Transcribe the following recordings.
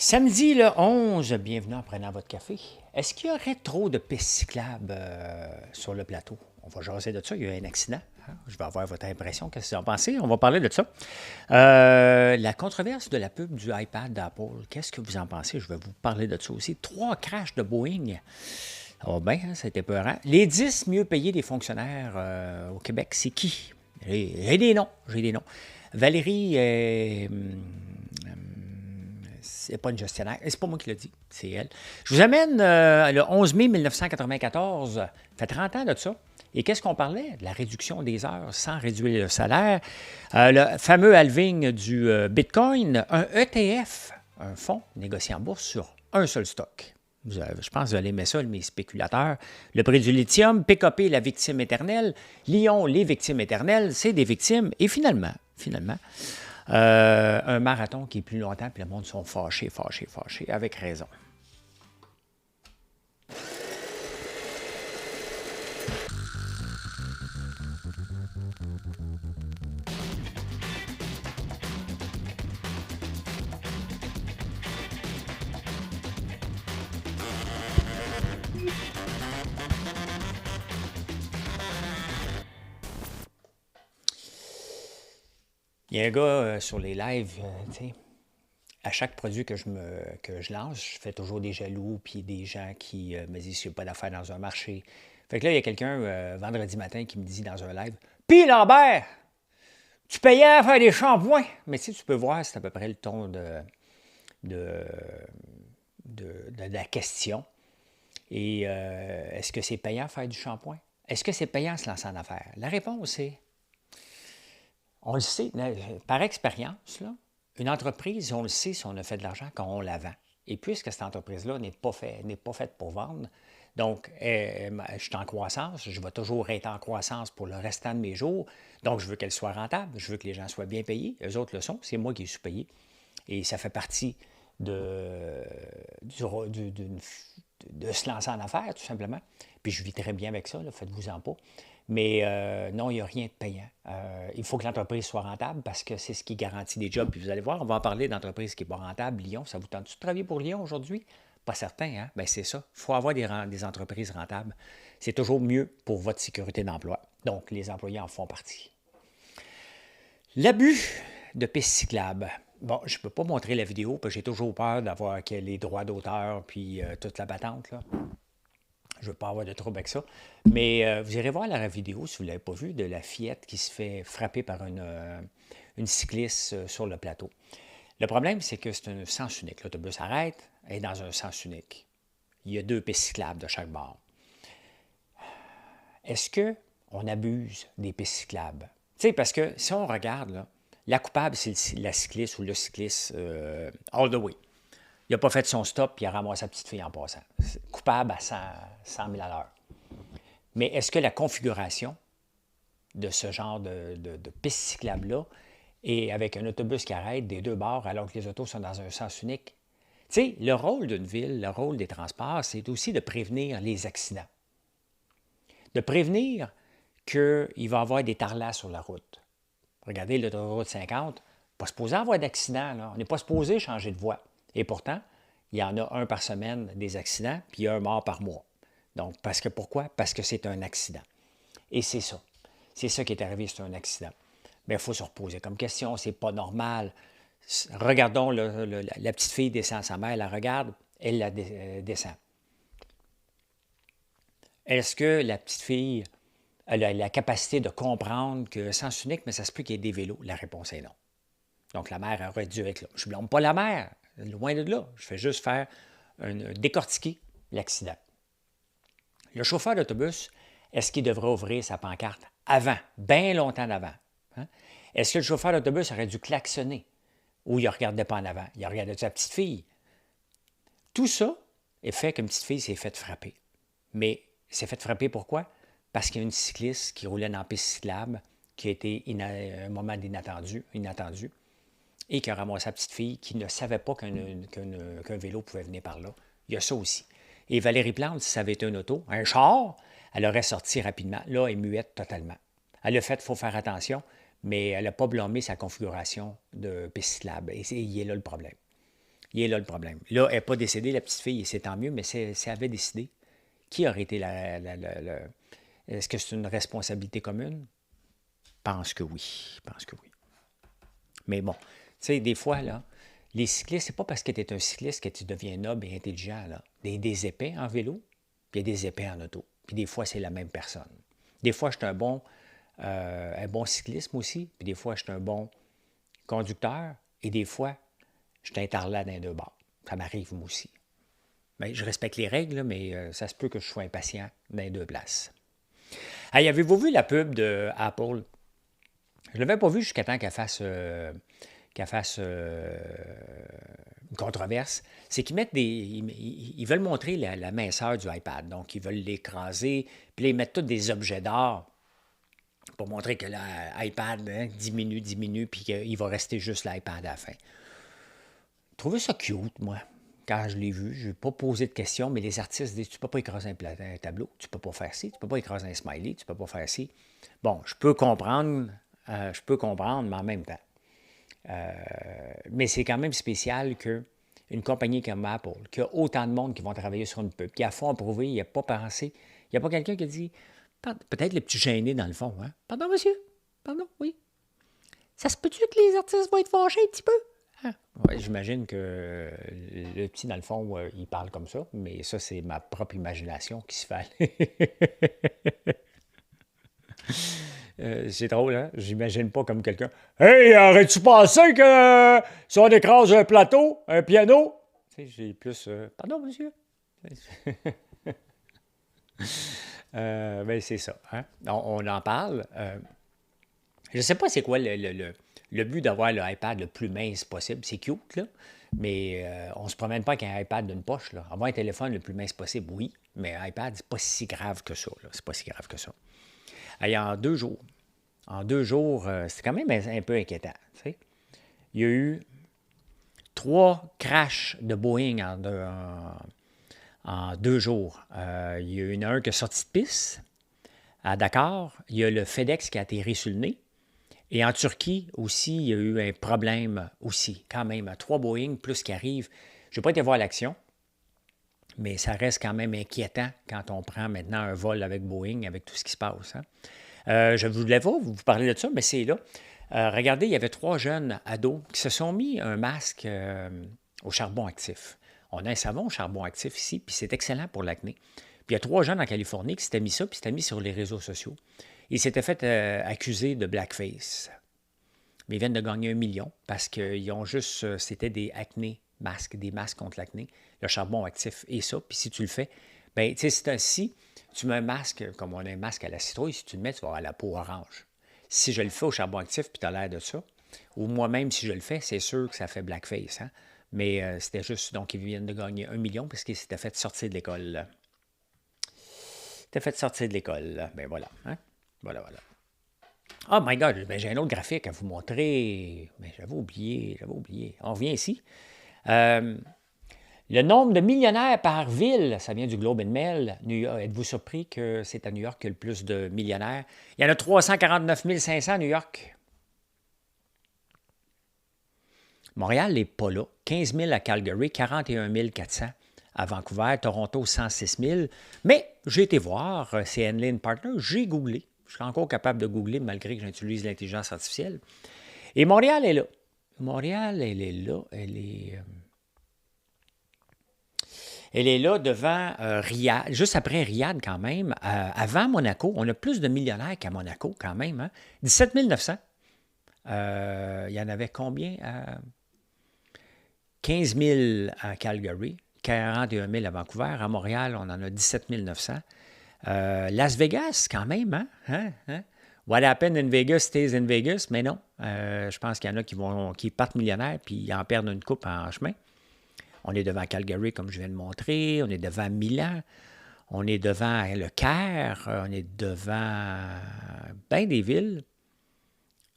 Samedi le 11, bienvenue en prenant votre café. Est-ce qu'il y aurait trop de pistes cyclables sur le plateau? On va jaser de ça, il y a eu un accident. Je vais avoir votre impression, qu'est-ce que vous en pensez? On va parler de ça. La controverse de la pub du iPad d'Apple, qu'est-ce que vous en pensez? Je vais vous parler de ça aussi. 3 crashs de Boeing. Oh bien, hein, c'était peurant. Les 10 mieux payés des fonctionnaires au Québec, c'est qui? J'ai des noms, Valérie c'est pas une gestionnaire. C'est pas moi qui l'ai dit, c'est elle. Je vous amène le 11 mai 1994. Ça fait 30 ans de ça. Et qu'est-ce qu'on parlait? De la réduction des heures sans réduire le salaire. Le fameux halving du Bitcoin, un ETF, un fonds négocié en bourse sur un seul stock. Je pense que vous allez aimer ça, mes spéculateurs. Le prix du lithium, PKP, la victime éternelle. Lyon, les victimes éternelles, c'est des victimes. Et finalement, un marathon qui est plus longtemps, puis le monde sont fâchés, avec raison. Il y a un gars sur les lives, tu sais, à chaque produit que je lance, je fais toujours des jaloux, puis des gens qui me disent qu'il n'y a pas d'affaires dans un marché. Fait que là, il y a quelqu'un vendredi matin qui me dit dans un live, Puis Lambert, tu payais à faire des shampoings. Mais tu sais, tu peux voir, c'est à peu près le ton de la question. Et est-ce que c'est payant faire du shampoing? Est-ce que c'est payant se lancer en affaires? La réponse est, on le sait, par expérience, là, une entreprise, on le sait si on a fait de l'argent quand on la vend. Et puisque cette entreprise-là n'est pas faite pour vendre, donc je suis en croissance, je vais toujours être en croissance pour le restant de mes jours, donc je veux qu'elle soit rentable, je veux que les gens soient bien payés, eux autres le sont, c'est moi qui suis payé. Et ça fait partie de se lancer en affaires, tout simplement. Puis je vis très bien avec ça, faites-vous-en pas. Mais non, il n'y a rien de payant. Il faut que l'entreprise soit rentable parce que c'est ce qui garantit des jobs. Puis vous allez voir, on va en parler d'entreprise qui n'est pas rentable. Lyon, ça vous tente-tu de travailler pour Lyon aujourd'hui? Pas certain, hein? Bien, c'est ça. Il faut avoir des entreprises rentables. C'est toujours mieux pour votre sécurité d'emploi. Donc, les employés en font partie. L'abus de pistes cyclables. Bon, je ne peux pas montrer la vidéo parce que j'ai toujours peur d'avoir les droits d'auteur puis toute la battante, là. Je ne veux pas avoir de trouble avec ça. Mais vous irez voir la vidéo, si vous ne l'avez pas vue, de la fillette qui se fait frapper par une cycliste sur le plateau. Le problème, c'est que c'est un sens unique. L'autobus arrête, elle est dans un sens unique. Il y a 2 pistes cyclables de chaque bord. Est-ce qu'on abuse des pistes cyclables? Tu sais, parce que si on regarde, là, la coupable, c'est la cycliste ou le cycliste all the way. Il n'a pas fait son stop puis il a ramassé sa petite fille en passant. C'est coupable à 100 000 à l'heure. Mais est-ce que la configuration de ce genre de piste cyclable-là et avec un autobus qui arrête des 2 bords alors que les autos sont dans un sens unique? Tu sais, le rôle d'une ville, le rôle des transports, c'est aussi de prévenir les accidents. De prévenir qu'il va y avoir des tarlas sur la route. Regardez l'autoroute 50, pas supposé avoir d'accident, là. On n'est pas supposé changer de voie. Et pourtant, il y en a un par semaine des accidents, puis il y a un mort par mois. Donc, pourquoi? Parce que c'est un accident. Et c'est ça. C'est ça qui est arrivé, c'est un accident. Mais il faut se reposer comme question, c'est pas normal. Regardons, la petite fille descend sa mère, elle la regarde, elle la descend. Est-ce que la petite fille a la capacité de comprendre que sens unique, mais ça se peut qu'il y ait des vélos? La réponse est non. Donc, la mère aurait dû être là. Je ne blâme pas la mère, loin de là. Je fais juste faire décortiquer l'accident. Le chauffeur d'autobus, est-ce qu'il devrait ouvrir sa pancarte avant, bien longtemps d'avant? Hein? Est-ce que le chauffeur d'autobus aurait dû klaxonner ou il ne regardait pas en avant? Il regardait sa petite fille. Tout ça est fait qu'une petite fille s'est faite frapper. Mais s'est faite frapper pourquoi? Parce qu'il y a une cycliste qui roulait dans la piste cyclable, qui a été un moment inattendu, et qui a ramassé sa petite fille qui ne savait pas qu'un vélo pouvait venir par là. Il y a ça aussi. Et Valérie Plante, si ça avait été une auto, un char, elle aurait sorti rapidement. Là, elle est muette totalement. Elle a fait, il faut faire attention, mais elle n'a pas blâmé sa configuration de piste cyclable. Et il est là le problème. Il est là le problème. Là, elle n'est pas décédée, la petite fille, et c'est tant mieux, mais si elle avait décidé, qui aurait été est-ce que c'est une responsabilité commune? Pense que oui. Pense que oui. Mais bon, tu sais, des fois, là, les cyclistes, c'est pas parce que tu es un cycliste que tu deviens noble et intelligent, là. Il y a des épais en vélo, puis il y a des épais en auto. Puis des fois, c'est la même personne. Des fois, je suis un bon cycliste, moi aussi, puis des fois, je suis un bon conducteur, et des fois, je suis un tarlat d'un deux bords. Ça m'arrive, moi aussi. Mais je respecte les règles, là, mais ça se peut que je sois impatient dans les deux places. Hey, avez-vous vu la pub de Apple? Je ne l'avais pas vu jusqu'à temps qu'elle fasse une controverse. C'est qu'ils mettent ils veulent montrer la minceur du iPad. Donc, ils veulent l'écraser, puis là, ils mettent tous des objets d'or pour montrer que l'iPad diminue, puis qu'il va rester juste l'iPad à la fin. J'ai trouvé ça cute, moi. Quand je l'ai vu, je n'ai pas posé de questions, mais les artistes disent, tu ne peux pas écraser un tableau, tu ne peux pas faire ci, tu ne peux pas écraser un smiley, tu ne peux pas faire ci. Bon, je peux comprendre, mais en même temps. Mais c'est quand même spécial qu'une compagnie comme Apple, qui a autant de monde qui vont travailler sur une pub, qui a fond approuvé, il n'a pas pensé, il n'y a pas quelqu'un qui a dit, peut-être le petit gêné dans le fond, hein? Pardon, monsieur? Pardon, oui? Ça se peut-tu que les artistes vont être fâchés un petit peu? Ouais, j'imagine que le petit, dans le fond, il parle comme ça, mais ça, c'est ma propre imagination qui se fait aller. C'est drôle, hein? J'imagine pas comme quelqu'un. Hey, aurais-tu pensé que si on écrase un plateau, un piano? Tu sais, j'ai plus. Pardon, monsieur? Ben, c'est ça. Hein? On en parle. Je ne sais pas c'est quoi le but d'avoir l'iPad le plus mince possible. C'est cute, là. Mais on ne se promène pas avec un iPad d'une poche, là. Avoir un téléphone le plus mince possible, oui. Mais un iPad, c'est pas si grave que ça, là. C'est pas si grave que ça. Et en 2 jours, c'est quand même un peu inquiétant. Tu sais. Il y a eu 3 crashs de Boeing en 2 jours. Il y a eu un qui est sorti de piste à Dakar. Il y a le FedEx qui a atterri sur le nez. Et en Turquie aussi, il y a eu un problème aussi, quand même. 3 Boeing plus qui arrivent. Je n'ai pas été voir l'action, mais ça reste quand même inquiétant quand on prend maintenant un vol avec Boeing, avec tout ce qui se passe. Hein. Je ne voulais pas vous parler de ça, mais c'est là. Regardez, il y avait 3 jeunes ados qui se sont mis un masque au charbon actif. On a un savon au charbon actif ici, puis c'est excellent pour l'acné. Puis il y a 3 jeunes en Californie qui s'étaient mis ça, puis s'étaient mis sur les réseaux sociaux. Ils s'étaient fait accuser de blackface. Mais ils viennent de gagner 1 million parce qu'ils ont juste, c'était des acné masques, des masques contre l'acné, le charbon actif et ça. Puis si tu le fais, bien, tu sais, si tu mets un masque, comme on a un masque à la citrouille, si tu le mets, tu vas avoir la peau orange. Si je le fais au charbon actif, puis tu as l'air de ça, ou moi-même, si je le fais, c'est sûr que ça fait blackface. Hein? Mais c'était juste, donc ils viennent de gagner 1 million parce qu'ils s'étaient fait sortir de l'école. Ben voilà. Hein? Voilà. Oh my God, ben, j'ai un autre graphique à vous montrer. Mais j'avais oublié. On revient ici. Le nombre de millionnaires par ville, ça vient du Globe and Mail. Êtes-vous surpris que c'est à New York qu'il y a le plus de millionnaires? Il y en a 349 500 à New York. Montréal n'est pas là. 15 000 à Calgary, 41 400 à Vancouver, Toronto, 106 000. Mais j'ai été voir, c'est Henley & Partners, j'ai googlé. Je suis encore capable de googler malgré que j'utilise l'intelligence artificielle. Et Montréal est là. Montréal, elle est là. Elle est là devant Riyad, juste après Riyad quand même. Avant Monaco, on a plus de millionnaires qu'à Monaco quand même. Hein? 17 900. Il y en avait combien? 15 000 à Calgary, 41 000 à Vancouver. À Montréal, on en a 17 900. Las Vegas, quand même, hein? What happened in Vegas stays in Vegas, mais non. Je pense qu'il y en a qui partent millionnaires puis ils en perdent une coupe en chemin. On est devant Calgary, comme je viens de montrer. On est devant Milan. On est devant le Caire. On est devant bien des villes.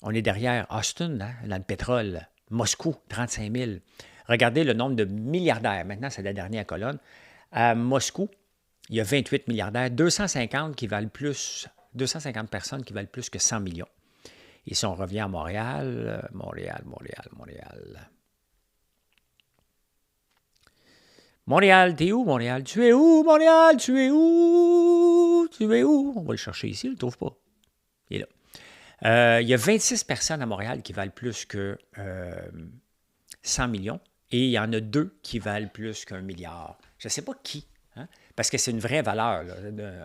On est derrière Austin, hein, dans le pétrole. Moscou, 35 000. Regardez le nombre de milliardaires. Maintenant, c'est la dernière colonne. À Moscou, il y a 28 milliardaires, 250 personnes qui valent plus que 100 millions. Et si on revient à Montréal. Montréal, t'es où, Montréal? Tu es où, Montréal? Tu es où? Tu es où? On va le chercher ici, on ne le trouve pas. Il est là. Il y a 26 personnes à Montréal qui valent plus que 100 millions et il y en a 2 qui valent plus qu'1 milliard. Je ne sais pas qui, hein, parce que c'est une vraie valeur. Là.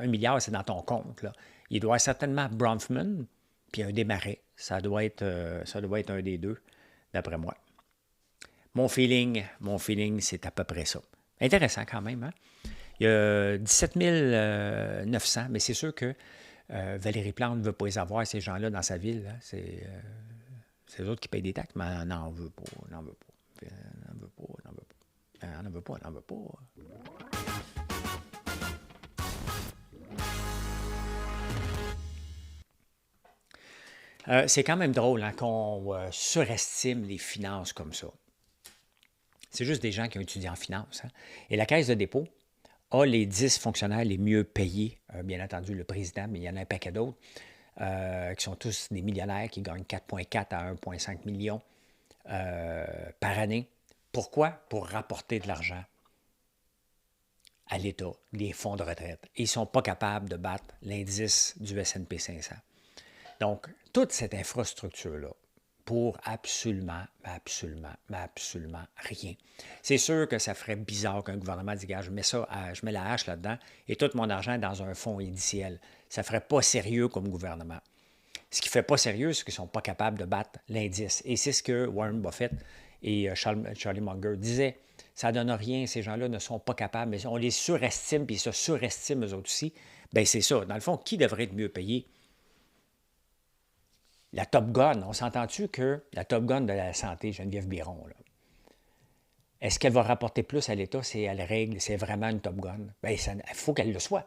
1 milliard, c'est dans ton compte. Là. Il doit certainement Bronfman puis un Desmarais. Ça doit être un des deux, d'après moi. Mon feeling, c'est à peu près ça. Intéressant quand même. Hein? Il y a 17 900, mais c'est sûr que Valérie Plante ne veut pas les avoir, ces gens-là, dans sa ville. Hein? C'est eux autres qui payent des taxes, mais elle n'en veut pas, elle n'en veut pas. Elle n'en veut pas, elle n'en veut pas. Elle n'en veut pas, elle n'en veut pas. C'est quand même drôle hein, qu'on surestime les finances comme ça. C'est juste des gens qui ont étudié en finance. Hein. Et la Caisse de dépôt a les 10 fonctionnaires les mieux payés, bien entendu le président, mais il y en a un paquet d'autres, qui sont tous des millionnaires qui gagnent 4,4 à 1,5 million par année. Pourquoi? Pour rapporter de l'argent à l'État, les fonds de retraite. Et ils ne sont pas capables de battre l'indice du S&P 500. Donc, toute cette infrastructure-là, pour absolument rien. C'est sûr que ça ferait bizarre qu'un gouvernement dise, je mets la hache là-dedans et tout mon argent est dans un fonds indiciel. Ça ne ferait pas sérieux comme gouvernement. Ce qui ne fait pas sérieux, c'est qu'ils ne sont pas capables de battre l'indice. Et c'est ce que Warren Buffett et Charlie Munger disaient. Ça ne donne rien, ces gens-là ne sont pas capables, mais on les surestime, puis ils se surestiment eux autres aussi. Bien, c'est ça. Dans le fond, qui devrait être mieux payé? La Top Gun, on s'entend-tu que la Top Gun de la santé, Geneviève Biron, là, est-ce qu'elle va rapporter plus à l'État si elle règle, c'est vraiment une Top Gun? Bien, il faut qu'elle le soit.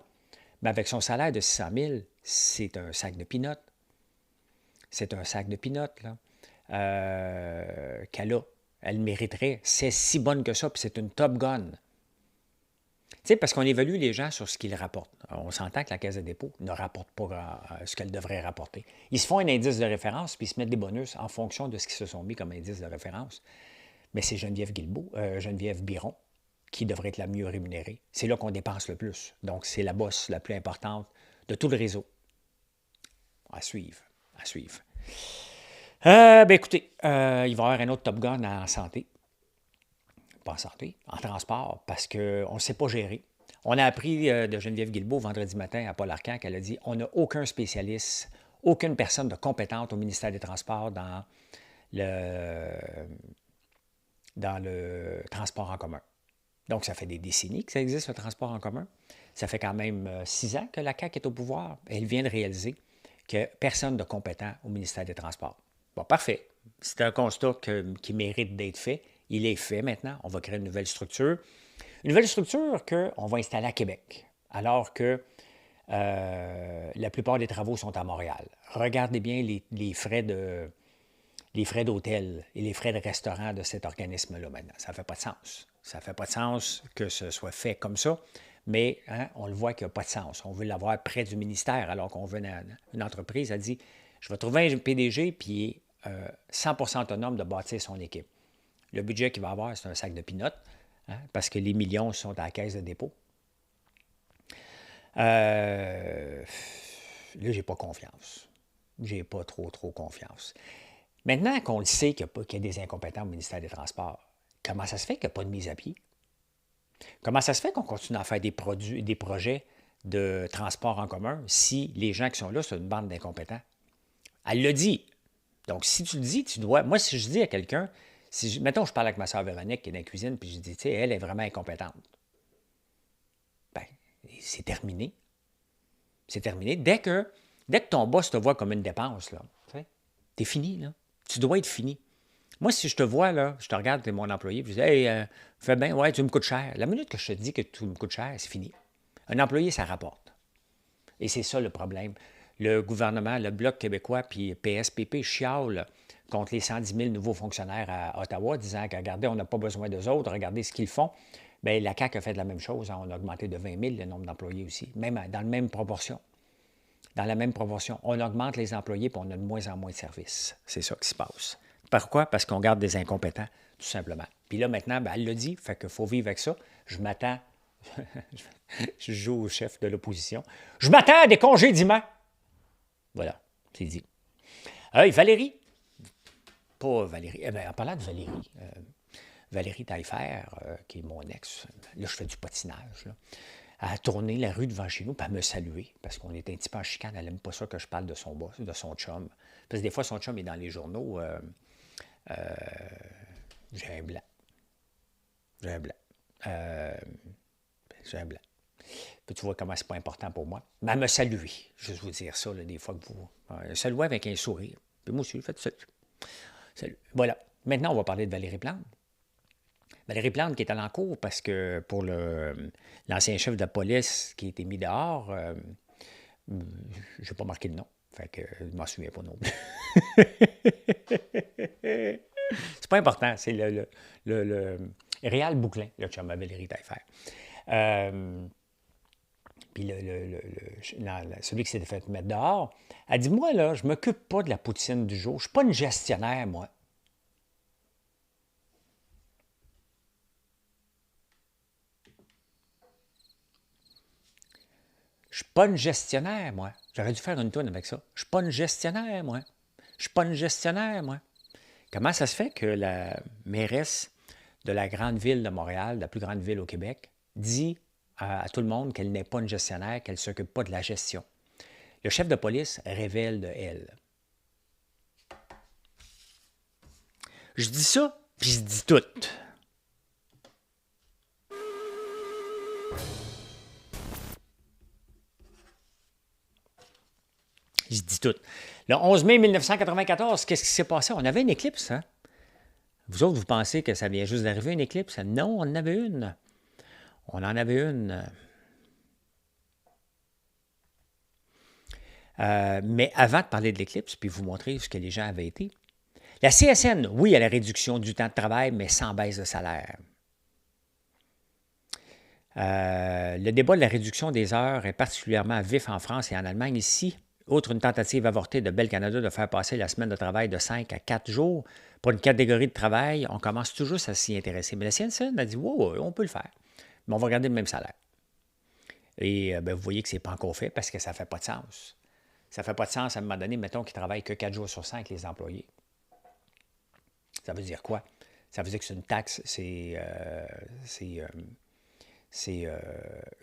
Mais avec son salaire de 600 000, c'est un sac de peanuts. C'est un sac de peanuts, là, qu'elle a. Elle mériterait. C'est si bonne que ça, puis c'est une Top Gun. Tu sais, parce qu'on évalue les gens sur ce qu'ils rapportent. On s'entend que la Caisse de dépôt ne rapporte pas ce qu'elle devrait rapporter. Ils se font un indice de référence, puis ils se mettent des bonus en fonction de ce qu'ils se sont mis comme indice de référence. Mais c'est Geneviève Biron qui devrait être la mieux rémunérée. C'est là qu'on dépense le plus. Donc, c'est la bosse la plus importante de tout le réseau. À suivre. Écoutez, il va y avoir un autre Top Gun en santé. Pas en santé, en transport, parce qu'on ne sait pas gérer. On a appris de Geneviève Guilbeault vendredi matin à Paul Arcand qu'elle a dit on n'a aucun spécialiste, aucune personne de compétente au ministère des Transports dans le transport en commun. Donc, ça fait des décennies que ça existe, le transport en commun. Ça fait quand même 6 ans que la CAQ est au pouvoir. Elle vient de réaliser qu'il n'y a personne de compétent au ministère des Transports. Bon, parfait. C'est un constat qui mérite d'être fait. Il est fait maintenant. On va créer une nouvelle structure. Une nouvelle structure qu'on va installer à Québec, alors que la plupart des travaux sont à Montréal. Regardez bien les frais d'hôtel et les frais de restaurant de cet organisme-là maintenant. Ça ne fait pas de sens. Ça ne fait pas de sens que ce soit fait comme ça, mais hein, on le voit qu'il n'y a pas de sens. On veut l'avoir près du ministère, alors qu'on veut une entreprise, elle dit, je vais trouver un PDG, puis il est 100% autonome de bâtir son équipe. Le budget qu'il va avoir, c'est un sac de peanuts, hein, parce que les millions sont à la Caisse de dépôt. Là, j'ai pas confiance. J'ai pas trop confiance. Maintenant qu'on le sait qu'il y a des incompétents au ministère des Transports, comment ça se fait qu'il n'y a pas de mise à pied? Comment ça se fait qu'on continue à faire des projets de transport en commun si les gens qui sont là, c'est une bande d'incompétents? Elle l'a dit. Donc, si tu le dis, tu dois... Moi, si je dis à quelqu'un, mettons, je parle avec ma soeur Véronique qui est dans la cuisine, puis je dis, tu sais, elle est vraiment incompétente. Bien, c'est terminé. C'est terminé. Dès que ton boss te voit comme une dépense, là, t'es fini, là. Tu dois être fini. Moi, si je te vois, là, je te regarde, tu es mon employé, puis je dis, hey, fais bien, ouais, tu me coûtes cher. La minute que je te dis que tu me coûtes cher, c'est fini. Un employé, ça rapporte. Et c'est ça le problème. Le gouvernement, le Bloc québécois, puis PSPP chiale contre les 110 000 nouveaux fonctionnaires à Ottawa, disant que, regardez, on n'a pas besoin d'eux autres, regardez ce qu'ils font. Bien, la CAQ a fait la même chose. On a augmenté de 20 000 le nombre d'employés aussi, même dans la même proportion. Dans la même proportion. On augmente les employés, puis on a de moins en moins de services. C'est ça qui se passe. Pourquoi? Parce qu'on garde des incompétents, tout simplement. Puis là, maintenant, ben, elle l'a dit, fait qu'il faut vivre avec ça. Je m'attends, je joue au chef de l'opposition, je m'attends à des congédiements. Voilà, c'est dit. Valérie, pas Valérie, en parlant de Valérie, Valérie Taillefer, qui est mon ex, là, je fais du patinage, là. Elle a tourné la rue devant chez nous, puis elle me saluer, parce qu'on était un petit peu en chicane, elle n'aime pas ça que je parle de son boss, de son chum. Parce que des fois, son chum est dans les journaux, j'ai un blanc. J'ai un blanc. J'ai un blanc. Puis tu vois comment c'est pas important pour moi. Mais elle me saluer, juste vous dire ça, là, des fois que vous... saluer avec un sourire. Puis moi aussi, faites ça. Salut. Voilà. Maintenant, on va parler de Valérie Plante. Valérie Plante qui est allée en cours parce que pour l'ancien chef de police qui a été mis dehors, je n'ai pas marqué le nom. Fait que je ne m'en souviens pas non plus. C'est pas important, c'est le Réal Bouclin, le chum à Valérie Taillefer. Puis celui qui s'est fait mettre dehors, elle dit, moi, là, je m'occupe pas de la poutine du jour. Je ne suis pas une gestionnaire, moi. Je suis pas une gestionnaire, moi. J'aurais dû faire une toune avec ça. Je suis pas une gestionnaire, moi. Je suis pas une gestionnaire, moi. Comment ça se fait que la mairesse de la grande ville de Montréal, la plus grande ville au Québec, dit à tout le monde qu'elle n'est pas une gestionnaire, qu'elle ne s'occupe pas de la gestion? Le chef de police révèle de elle. Je dis ça, puis je dis tout. Je dis tout. Le 11 mai 1994, qu'est-ce qui s'est passé? On avait une éclipse, hein? Vous autres, vous pensez que ça vient juste d'arriver, une éclipse? Non, on en avait une. On en avait une. Mais avant de parler de l'éclipse, puis vous montrer ce que les gens avaient été, la CSN, oui, à la réduction du temps de travail, mais sans baisse de salaire. Le débat de la réduction des heures est particulièrement vif en France et en Allemagne. Ici, outre une tentative avortée de Bell Canada de faire passer la semaine de travail de 5 à 4 jours pour une catégorie de travail, on commence tout juste à s'y intéresser. Mais la CNCN a dit, wow, on peut le faire, mais on va garder le même salaire. Et vous voyez que ce n'est pas encore fait parce que ça ne fait pas de sens. Ça ne fait pas de sens à un moment donné, mettons qu'ils ne travaillent que 4 jours sur 5, les employés. Ça veut dire quoi? Ça veut dire que c'est une taxe, c'est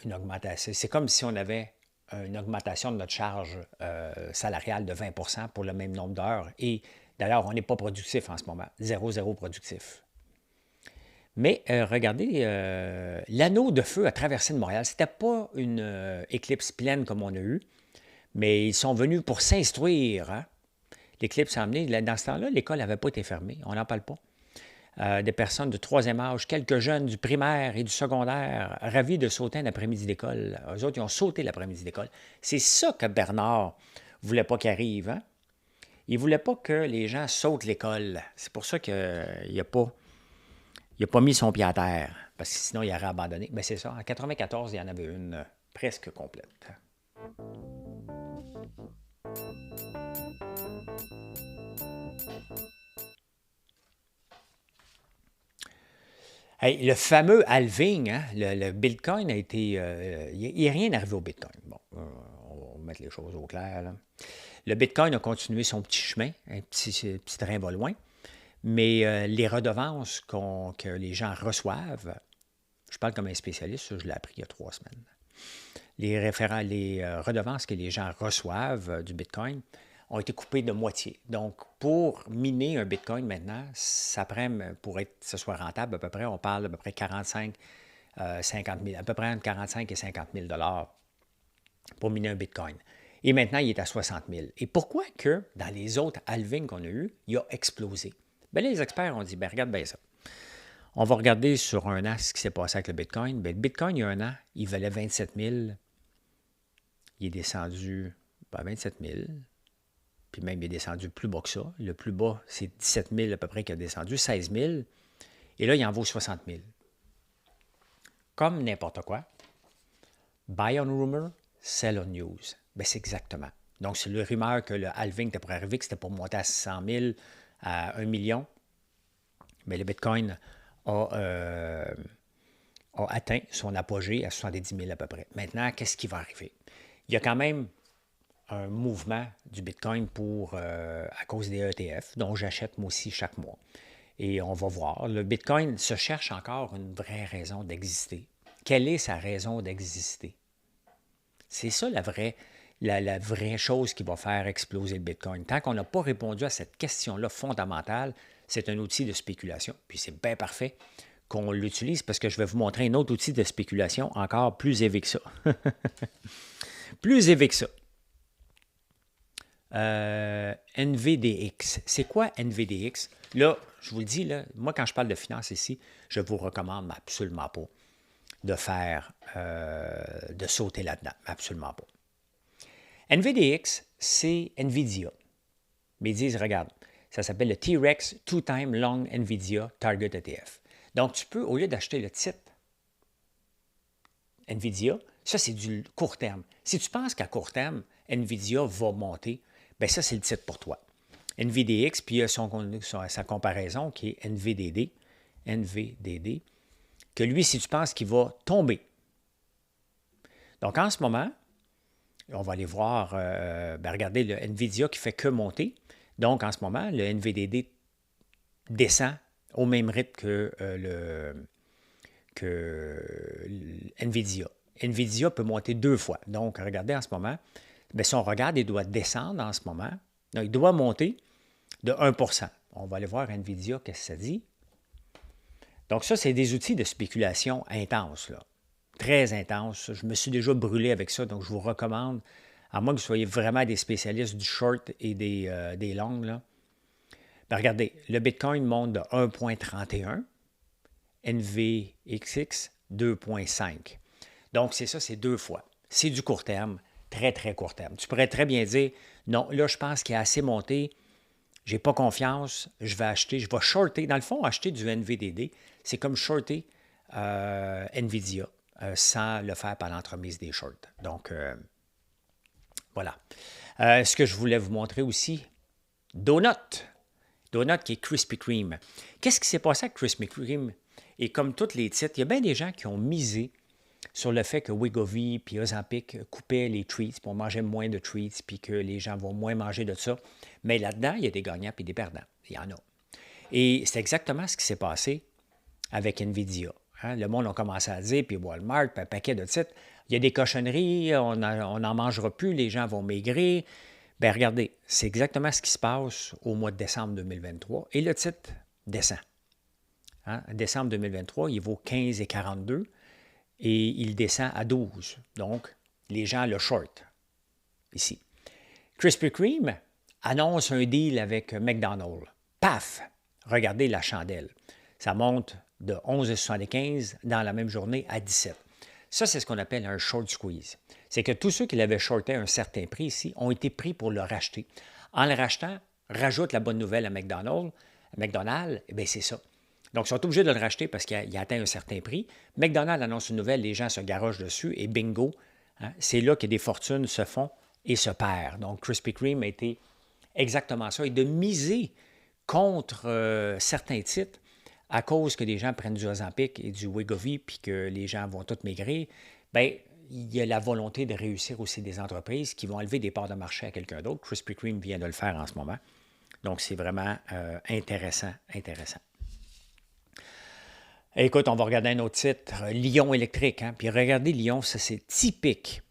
une augmentation. C'est comme si on avait une augmentation de notre charge salariale de 20 pour le même nombre d'heures. Et d'ailleurs, on n'est pas productif en ce moment. Zéro productif. Mais regardez, l'anneau de feu a traversé de Montréal. Ce n'était pas une éclipse pleine comme on a eu, mais ils sont venus pour s'instruire. Hein? L'éclipse a amené. Dans ce temps-là, l'école n'avait pas été fermée. On n'en parle pas. Des personnes de troisième âge, quelques jeunes du primaire et du secondaire, ravis de sauter un après-midi d'école. Eux autres, ils ont sauté l'après-midi d'école. C'est ça que Bernard ne voulait pas qu'il arrive. Hein? Il ne voulait pas que les gens sautent l'école. C'est pour ça qu'il n'a pas mis son pied à terre, parce que sinon, il aurait abandonné. Bien, c'est ça. En 1994, il y en avait une presque complète. Hey, le fameux halving, hein, le Bitcoin a été... il n'est rien arrivé au Bitcoin. Bon, on va mettre les choses au clair. Là. Le Bitcoin a continué son petit chemin, un petit train va loin, mais les redevances que les gens reçoivent, je parle comme un spécialiste, ça, je l'ai appris il y a 3 semaines. Les redevances que les gens reçoivent du Bitcoin ont été coupées de moitié. Donc, pour miner un Bitcoin maintenant, ça prend, pour que ce soit rentable, à peu près, on parle d'à peu près 50 000, à peu près entre 45 et 50 000 pour miner un Bitcoin. Et maintenant, il est à 60 000. Et pourquoi que dans les autres halvings qu'on a eus, il a explosé? Bien, les experts ont dit, bien, regarde bien ça. On va regarder sur un an ce qui s'est passé avec le Bitcoin. Bien, le Bitcoin, il y a un an, il valait 27 000. Il est descendu à 27 000. Puis même, il est descendu plus bas que ça. Le plus bas, c'est 17 000 à peu près qui a descendu, 16 000. Et là, il en vaut 60 000. Comme n'importe quoi. Buy on rumor, sell on news. Bien, c'est exactement. Donc, c'est le rumeur que le halving était pour arriver, que c'était pour monter à 600 000 à 1 million, mais le Bitcoin a atteint son apogée à 70 000 à peu près. Maintenant, qu'est-ce qui va arriver? Il y a quand même un mouvement du Bitcoin à cause des ETF, dont j'achète moi aussi chaque mois. Et on va voir. Le Bitcoin se cherche encore une vraie raison d'exister. Quelle est sa raison d'exister? C'est ça la vraie chose qui va faire exploser le Bitcoin. Tant qu'on n'a pas répondu à cette question-là fondamentale, c'est un outil de spéculation. Puis c'est bien parfait qu'on l'utilise parce que je vais vous montrer un autre outil de spéculation encore plus élevé que ça. Plus élevé que ça. NVDX. C'est quoi NVDX? Là, je vous le dis, là, moi, quand je parle de finance ici, je vous recommande absolument pas de sauter là-dedans. Absolument pas. NVDX, c'est NVIDIA. Mais ils disent, regarde, ça s'appelle le T-Rex Two-Time Long NVIDIA Target ETF. Donc, tu peux, au lieu d'acheter le titre NVIDIA, ça, c'est du court terme. Si tu penses qu'à court terme, NVIDIA va monter, bien ça, c'est le titre pour toi. NVDX, puis il y a sa comparaison qui est NVDD, que lui, si tu penses qu'il va tomber. Donc, en ce moment, on va aller voir, regardez le NVIDIA qui fait que monter. Donc, en ce moment, le NVDD descend au même rythme que NVIDIA. NVIDIA peut monter 2 fois. Donc, regardez en ce moment, bien, si on regarde, il doit descendre en ce moment. Donc, il doit monter de 1 %. On va aller voir NVIDIA, qu'est-ce que ça dit. Donc, ça, c'est des outils de spéculation intenses, là. Très intenses. Je me suis déjà brûlé avec ça, donc je vous recommande, à moins que vous soyez vraiment des spécialistes du short et des longs, là. Bien, regardez, le Bitcoin monte de 1,31, NVXX 2,5. Donc, c'est ça, c'est 2 fois. C'est du court terme, très, très court terme. Tu pourrais très bien dire, non, là, je pense qu'il a assez monté, j'ai pas confiance, je vais shorter. Dans le fond, acheter du NVDD, c'est comme shorter NVIDIA sans le faire par l'entremise des shorts. Donc, voilà. Ce que je voulais vous montrer aussi, Donut. Donut qui est Krispy Kreme. Qu'est-ce qui s'est passé avec Krispy Kreme? Et comme tous les titres, il y a bien des gens qui ont misé sur le fait que Wegovy puis Ozempic coupaient les treats, pour manger moins de treats, puis que les gens vont moins manger de ça. Mais là-dedans, il y a des gagnants et des perdants. Il y en a. Et c'est exactement ce qui s'est passé avec NVIDIA. Hein? Le monde a commencé à dire, puis Walmart, puis un paquet de titres, il y a des cochonneries, on n'en mangera plus, les gens vont maigrir. Bien, regardez, c'est exactement ce qui se passe au mois de décembre 2023. Et le titre descend. Hein? Décembre 2023, il vaut 15,42 et il descend à 12. Donc, les gens le short ici. Krispy Kreme annonce un deal avec McDonald's. Paf! Regardez la chandelle. Ça monte de 11,75 dans la même journée à 17. Ça, c'est ce qu'on appelle un short squeeze. C'est que tous ceux qui l'avaient shorté à un certain prix ici ont été pris pour le racheter. En le rachetant, rajoute la bonne nouvelle à McDonald's, eh bien, c'est ça. Donc, ils sont obligés de le racheter parce qu'il a atteint un certain prix. McDonald's annonce une nouvelle, les gens se garochent dessus et bingo, hein, c'est là que des fortunes se font et se perdent. Donc, Krispy Kreme a été exactement ça. Et de miser contre certains titres à cause que les gens prennent du Ozempic et du Wegovy puis que les gens vont tous maigrir, bien, il y a la volonté de réussir aussi des entreprises qui vont enlever des parts de marché à quelqu'un d'autre. Krispy Kreme vient de le faire en ce moment. Donc, c'est vraiment intéressant. Écoute, on va regarder un autre titre, Lion électrique. Hein? Puis regardez Lion, ça c'est typique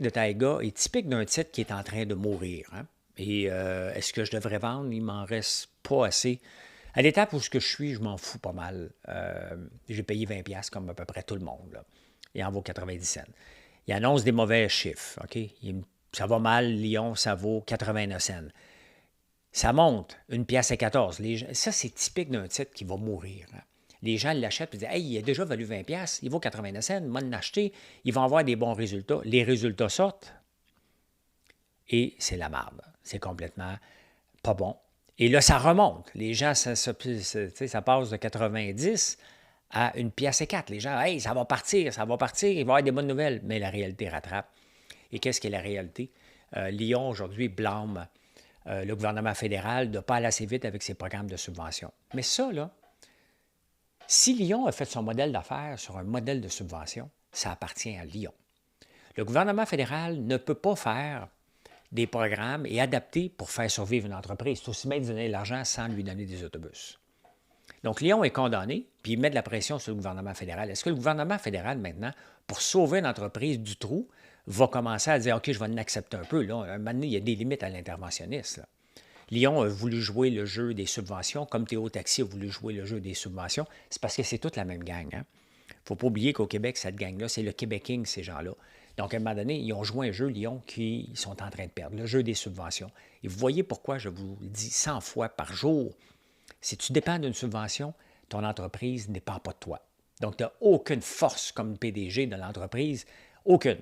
de Taiga et typique d'un titre qui est en train de mourir. Hein? Et est-ce que je devrais vendre? Il m'en reste pas assez. À l'étape où je suis, je m'en fous pas mal. J'ai payé 20$ comme à peu près tout le monde. Là. Il en vaut 90 cents. Il annonce des mauvais chiffres. OK? Ça va mal, Lion, ça vaut 89 cents. Ça monte, 1,14 $. Ça, c'est typique d'un titre qui va mourir. Hein? Les gens l'achètent et disent « Hey, il a déjà valu 20$, il vaut 89 cents, moi l'acheter, il va avoir des bons résultats. » Les résultats sortent et c'est la marde. C'est complètement pas bon. Et là, ça remonte. Les gens, ça passe de 90 à 1,04 $. Les gens, « Hey, ça va partir, il va y avoir des bonnes nouvelles. » Mais la réalité rattrape. Et qu'est-ce qu'est la réalité? Lyon, aujourd'hui, blâme le gouvernement fédéral de ne pas aller assez vite avec ses programmes de subvention. Mais ça, là, si Lyon a fait son modèle d'affaires sur un modèle de subvention, ça appartient à Lyon. Le gouvernement fédéral ne peut pas faire des programmes et adapter pour faire survivre une entreprise. C'est aussi bien de donner de l'argent sans lui donner des autobus. Donc, Lyon est condamné, puis il met de la pression sur le gouvernement fédéral. Est-ce que le gouvernement fédéral, maintenant, pour sauver une entreprise du trou, va commencer à dire « OK, je vais en accepter un peu. » Là, un moment donné, il y a des limites à l'interventionniste. Là. Lyon a voulu jouer le jeu des subventions, comme Théo Taxi a voulu jouer le jeu des subventions. C'est parce que c'est toute la même gang. Il ne faut pas oublier qu'au Québec, cette gang-là, c'est le Québec King, ces gens-là. Donc, à un moment donné, ils ont joué un jeu, Lyon, qu'ils sont en train de perdre, le jeu des subventions. Et vous voyez pourquoi je vous le dis 100 fois par jour. Si tu dépends d'une subvention, ton entreprise ne dépend pas de toi. Donc, tu n'as aucune force comme PDG de l'entreprise, aucune.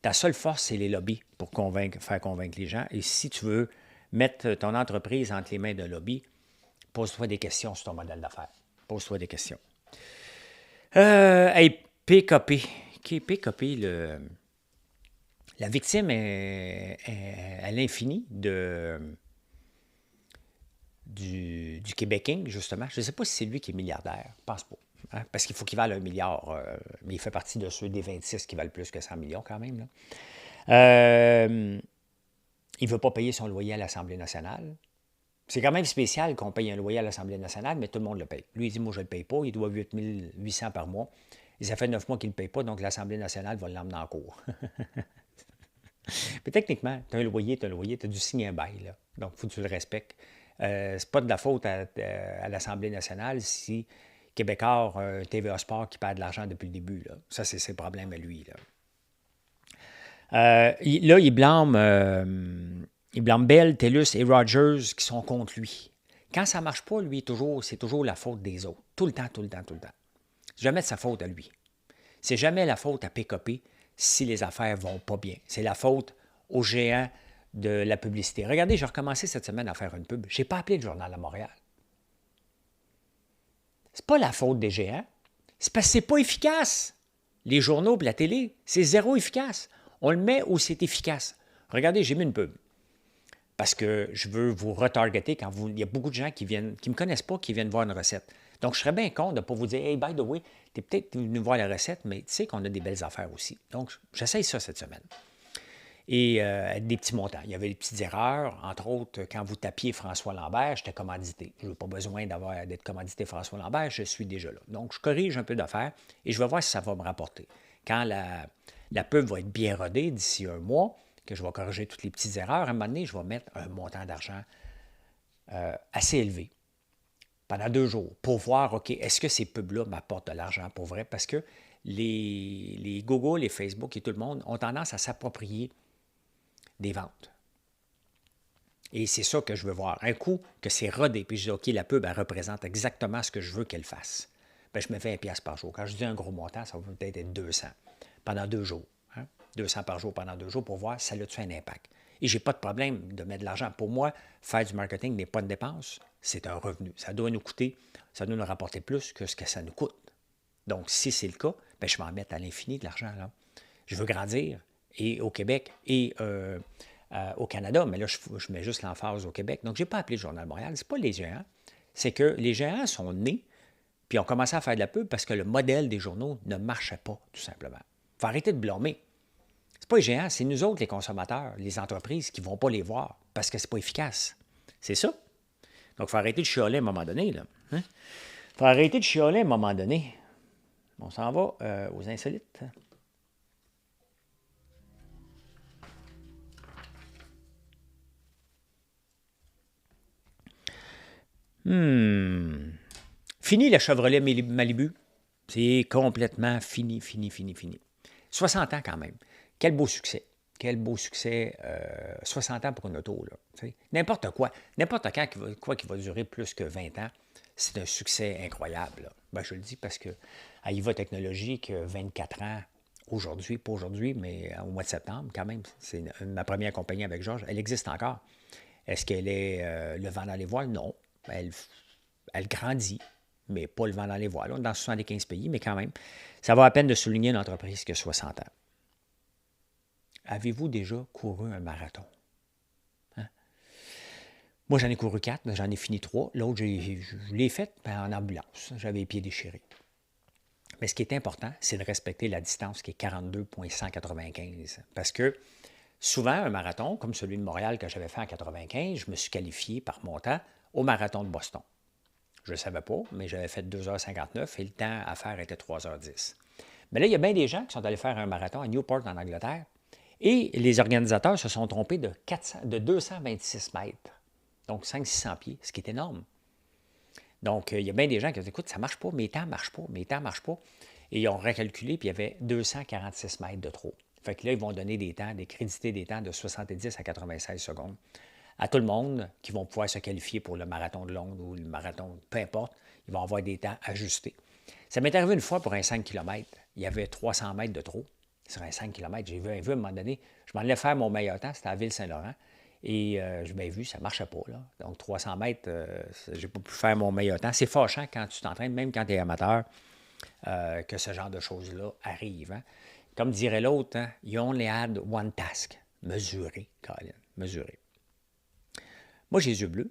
Ta seule force, c'est les lobbies pour faire convaincre les gens. Et si tu veux mettre ton entreprise entre les mains d'un lobby, pose-toi des questions sur ton modèle d'affaires. Pose-toi des questions. Hey, PKP. Qui est PKP? La victime est à l'infini du Québec King, justement. Je ne sais pas si c'est lui qui est milliardaire. Je pense pas. Hein? Parce qu'il faut qu'il vale 1 milliard. Mais il fait partie de ceux des 26 qui valent plus que 100 millions quand même. Là. Il ne veut pas payer son loyer à l'Assemblée nationale. C'est quand même spécial qu'on paye un loyer à l'Assemblée nationale, mais tout le monde le paye. Lui, il dit, moi, je ne le paye pas. Il doit 8 800 par mois. Et ça fait 9 mois qu'il ne le paye pas, donc l'Assemblée nationale va l'emmener en cours. Mais techniquement, tu as un loyer, tu as dû signer un bail. Là. Donc, il faut que tu le respectes. C'est pas de la faute à l'Assemblée nationale si Québécois, TVA Sport qui perd de l'argent depuis le début. Là. Ça, c'est ses problèmes à lui. Là, il blâme Bell, TELUS et Rogers qui sont contre lui. Quand ça ne marche pas, lui, c'est toujours la faute des autres. Tout le temps. C'est jamais de sa faute à lui. C'est jamais la faute à PKP si les affaires ne vont pas bien. C'est la faute aux géants de la publicité. Regardez, j'ai recommencé cette semaine à faire une pub. Je n'ai pas appelé le Journal de Montréal. C'est pas la faute des géants. C'est parce que c'est pas efficace. Les journaux et la télé, c'est zéro efficace. On le met où c'est efficace. Regardez, j'ai mis une pub. Parce que je veux vous retargeter quand il y a beaucoup de gens qui ne me connaissent pas, qui viennent voir une recette. Donc, je serais bien con de ne pas vous dire « Hey, by the way, tu es peut-être venu voir la recette, mais tu sais qu'on a des belles affaires aussi. » Donc, j'essaye ça cette semaine. Et des petits montants. Il y avait des petites erreurs. Entre autres, quand vous tapiez François Lambert, j'étais commandité. Je n'ai pas besoin d'être commandité François Lambert, je suis déjà là. Donc, je corrige un peu d'affaires et je vais voir si ça va me rapporter. Quand la pub va être bien rodée d'ici un mois, que je vais corriger toutes les petites erreurs, à un moment donné, je vais mettre un montant d'argent assez élevé pendant 2 jours pour voir, OK, est-ce que ces pubs-là m'apportent de l'argent pour vrai? Parce que les Google, les Facebook et tout le monde ont tendance à s'approprier des ventes. Et c'est ça que je veux voir. Un coup que c'est rodé, puis je dis, OK, la pub, elle représente exactement ce que je veux qu'elle fasse. Bien, je me fais 1$ par jour. Quand je dis un gros montant, ça va peut-être être 200 pendant 2 jours. 200 par jour pendant 2 jours pour voir si ça a-tu un impact. Et je n'ai pas de problème de mettre de l'argent. Pour moi, faire du marketing n'est pas une dépense, c'est un revenu. Ça doit nous coûter, ça doit nous rapporter plus que ce que ça nous coûte. Donc, si c'est le cas, bien, je vais en mettre à l'infini de l'argent. Là. Je veux grandir, et au Québec et au Canada, mais là, je mets juste l'emphase au Québec. Donc, je n'ai pas appelé le Journal de Montréal. Ce n'est pas les géants. C'est que les géants sont nés, puis ont commencé à faire de la pub parce que le modèle des journaux ne marchait pas, tout simplement. Il faut arrêter de blâmer. Ce n'est pas les géants, c'est nous autres, les consommateurs, les entreprises, qui ne vont pas les voir parce que ce n'est pas efficace. C'est ça. Donc, il faut arrêter de chialer à un moment donné. Il faut arrêter de chialer à un moment donné. On s'en va aux insolites. Fini le Chevrolet Malibu. C'est complètement fini. 60 ans quand même. Quel beau succès. 60 ans pour une auto. Là, n'importe quoi qui va durer plus que 20 ans, c'est un succès incroyable. Là. Ben, je le dis parce que à IVA Technologique, 24 ans aujourd'hui, pas aujourd'hui, mais au mois de septembre quand même, c'est ma première compagnie avec Georges, elle existe encore. Est-ce qu'elle est le vent dans les voiles? Non. Elle grandit, mais pas le vent dans les voiles. On est dans 75 pays, mais quand même, ça vaut la peine de souligner une entreprise qui a 60 ans. Avez-vous déjà couru un marathon? Hein? Moi, j'en ai couru 4, j'en ai fini 3. L'autre, je l'ai fait en ambulance. J'avais les pieds déchirés. Mais ce qui est important, c'est de respecter la distance qui est 42,195. Parce que souvent, un marathon, comme celui de Montréal que j'avais fait en 95, je me suis qualifié par mon temps au marathon de Boston. Je ne le savais pas, mais j'avais fait 2h59 et le temps à faire était 3h10. Mais là, il y a bien des gens qui sont allés faire un marathon à Newport, en Angleterre, et les organisateurs se sont trompés de 226 mètres, donc 500-600 pieds, ce qui est énorme. Donc, il y a bien des gens qui disent, écoute, ça ne marche pas, mes temps ne marchent pas, mes temps ne marchent pas. Et ils ont recalculé, puis il y avait 246 mètres de trop. Fait que là, ils vont donner des temps, des crédités des temps de 70 à 96 secondes à tout le monde qui vont pouvoir se qualifier pour le marathon de Londres ou le marathon, peu importe. Ils vont avoir des temps ajustés. Ça m'est arrivé une fois pour un 5 km. Il y avait 300 mètres de trop sur un 5 km. J'ai vu à un moment donné, je m'en allais faire mon meilleur temps, c'était à Ville-Saint-Laurent. Et je m'ai vu, ça ne marchait pas. Là. Donc, 300 mètres, je n'ai pas pu faire mon meilleur temps. C'est fâchant quand tu t'entraînes, même quand tu es amateur, que ce genre de choses-là arrivent. Hein. Comme dirait l'autre, hein, you only had one task. Mesurer, Colin, mesurer. Moi, j'ai les yeux bleus.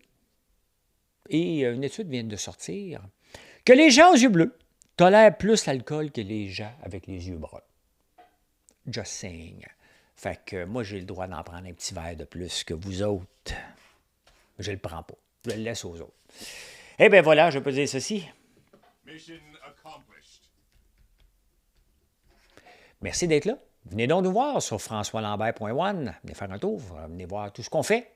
Et une étude vient de sortir que les gens aux yeux bleus tolèrent plus l'alcool que les gens avec les yeux bruns. Just saying. Fait que moi, j'ai le droit d'en prendre un petit verre de plus que vous autres. Je ne le prends pas. Je le laisse aux autres. Eh bien voilà, je peux dire ceci. Mission accomplished. Merci d'être là. Venez donc nous voir sur françoislambert.one. Venez faire un tour. Venez voir tout ce qu'on fait.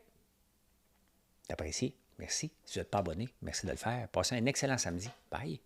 T'apprécies. Merci. Si vous n'êtes pas abonné, merci de le faire. Passez un excellent samedi. Bye.